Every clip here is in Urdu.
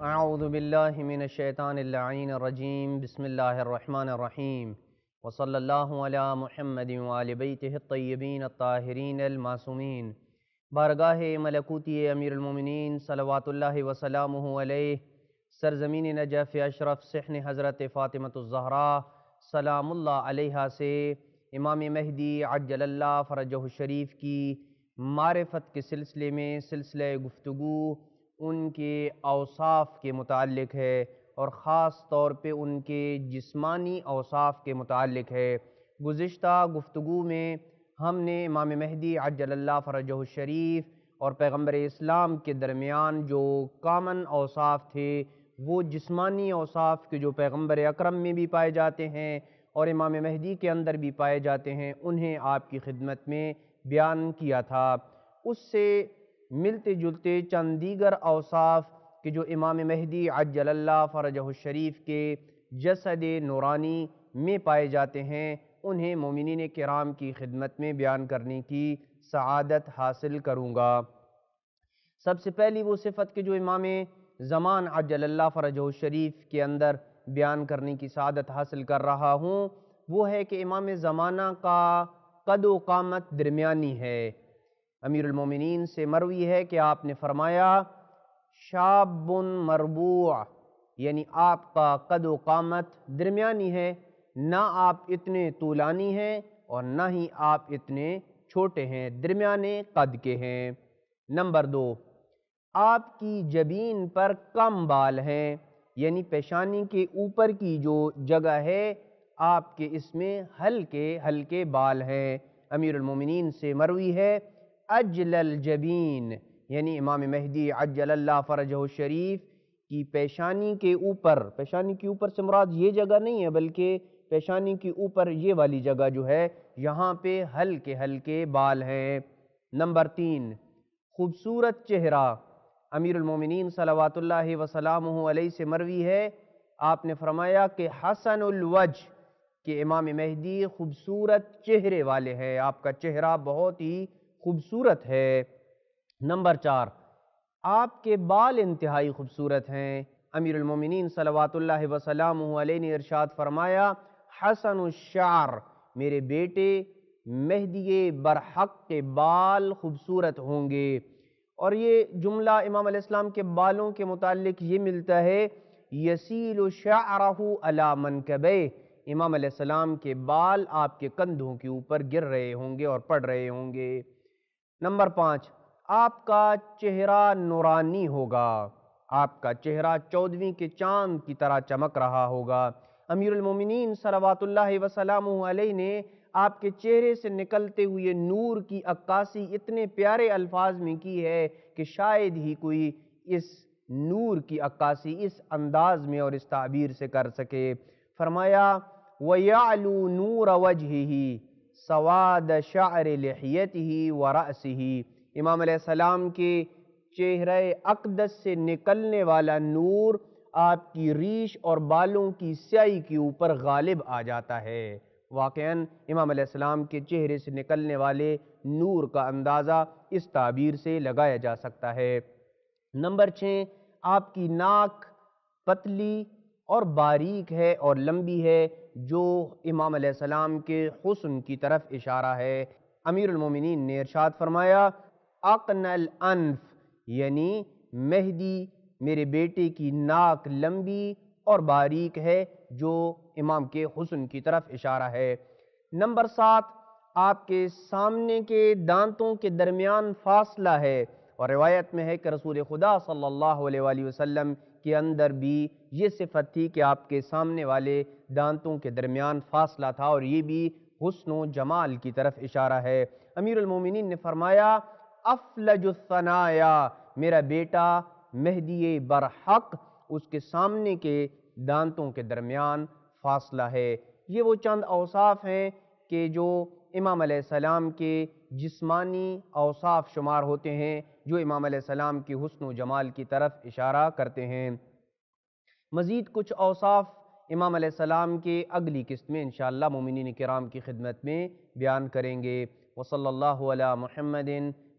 اعوذ باللہ من الشیطان اللعین الرجیم بسم اللہ الرحمن الرحیم وصلی اللہ علی محمد وآل بیتہ الطیبین الطاہرین المعصومین۔ بارگاہ ملکوتی امیر المومنین صلوات اللہ وسلامہ علیہ، سرزمین نجف اشرف صحن حضرت فاطمۃ الزہراء سلام اللہ علیہا سے امام مہدی عجل اللہ فرجہ الشریف کی معرفت کے سلسلے میں سلسلہ گفتگو ان کے اوصاف کے متعلق ہے، اور خاص طور پہ ان کے جسمانی اوصاف کے متعلق ہے۔ گزشتہ گفتگو میں ہم نے امام مہدی عجل اللہ فرجہ الشریف اور پیغمبر اسلام کے درمیان جو کامن اوصاف تھے، وہ جسمانی اوصاف کے جو پیغمبر اکرم میں بھی پائے جاتے ہیں اور امام مہدی کے اندر بھی پائے جاتے ہیں، انہیں آپ کی خدمت میں بیان کیا تھا۔ اس سے ملتے جلتے چند دیگر اوصاف کہ جو امام مہدی عجل اللہ فرجہ الشریف کے جسد نورانی میں پائے جاتے ہیں، انہیں مومنین کرام کی خدمت میں بیان کرنے کی سعادت حاصل کروں گا۔ سب سے پہلی وہ صفت کہ جو امام زمان عجل اللہ فرجہ الشریف کے اندر بیان کرنے کی سعادت حاصل کر رہا ہوں، وہ ہے کہ امام زمانہ کا قد و قامت درمیانی ہے۔ امیر المومنین سے مروی ہے کہ آپ نے فرمایا شاب مربوع، یعنی آپ کا قد و قامت درمیانی ہے، نہ آپ اتنے طولانی ہیں اور نہ ہی آپ اتنے چھوٹے ہیں، درمیانے قد کے ہیں۔ نمبر 2، آپ کی جبین پر کم بال ہیں، یعنی پیشانی کے اوپر کی جو جگہ ہے آپ کے اس میں ہلکے ہلکے بال ہیں۔ امیر المومنین سے مروی ہے اجل الجبین، یعنی امام مہدی عجل اللہ فرجہ الشریف کی پیشانی کے اوپر سے مراد یہ جگہ نہیں ہے، بلکہ پیشانی کے اوپر یہ والی جگہ جو ہے یہاں پہ ہلکے ہلکے بال ہیں۔ نمبر 3، خوبصورت چہرہ۔ امیر المومنین صلوات اللہ وسلامہ علیہ سے مروی ہے، آپ نے فرمایا کہ حسن الوجہ، کہ امام مہدی خوبصورت چہرے والے ہیں، آپ کا چہرہ بہت ہی خوبصورت ہے۔ نمبر 4، آپ کے بال انتہائی خوبصورت ہیں۔ امیر المومنین صلوات اللہ وسلامہ علیہ نے ارشاد فرمایا حسن الشعر، میرے بیٹے مہدی برحق کے بال خوبصورت ہوں گے۔ اور یہ جملہ امام علیہ السلام کے بالوں کے متعلق یہ ملتا ہے یسیل شعرہ علی منکبیہ، امام علیہ السلام کے بال آپ کے کندھوں کے اوپر گر رہے ہوں گے اور پڑ رہے ہوں گے۔ نمبر 5، آپ کا چہرہ نورانی ہوگا، آپ کا چہرہ 14ویں کے چاند کی طرح چمک رہا ہوگا۔ امیر المومنین صلوات اللہ وسلامہ علیہ نے آپ کے چہرے سے نکلتے ہوئے نور کی عکاسی اتنے پیارے الفاظ میں کی ہے کہ شاید ہی کوئی اس نور کی عکاسی اس انداز میں اور اس تعبیر سے کر سکے۔ فرمایا وَيَعْلُو نُورَ وَجْهِهِ سَوَادَ شَعْرِ لِحْيَتِهِ وَرَأْسِهِ، امام علیہ السلام کے چہرہ اقدس سے نکلنے والا نور آپ کی ریش اور بالوں کی سیاہی کے اوپر غالب آ جاتا ہے۔ واقعاً امام علیہ السلام کے چہرے سے نکلنے والے نور کا اندازہ اس تعبیر سے لگایا جا سکتا ہے۔ نمبر 6، آپ کی ناک پتلی اور باریک ہے اور لمبی ہے، جو امام علیہ السلام کے حسن کی طرف اشارہ ہے۔ امیر المومنین نے ارشاد فرمایا اقن الانف، یعنی مہدی میرے بیٹے کی ناک لمبی اور باریک ہے، جو امام کے حسن کی طرف اشارہ ہے۔ نمبر 7، آپ کے سامنے کے دانتوں کے درمیان فاصلہ ہے، اور روایت میں ہے کہ رسول خدا صلی اللہ علیہ وآلہ وسلم کے اندر بھی یہ صفت تھی کہ آپ کے سامنے والے دانتوں کے درمیان فاصلہ تھا، اور یہ بھی حسن و جمال کی طرف اشارہ ہے۔ امیر المومنین نے فرمایا افلج الثنایا، میرا بیٹا مہدی برحق، اس کے سامنے کے دانتوں کے درمیان فاصلہ ہے۔ یہ وہ چند اوصاف ہیں کہ جو امام علیہ السلام کے جسمانی اوصاف شمار ہوتے ہیں، جو امام علیہ السلام کی حسن و جمال کی طرف اشارہ کرتے ہیں۔ مزید کچھ اوصاف امام علیہ السلام کے اگلی قسط میں انشاءاللہ مومنین کرام کی خدمت میں بیان کریں گے۔ وصلی اللہ علی محمد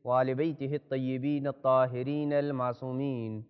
وآل بیتہ الطیبین الطاہرین المعصومین۔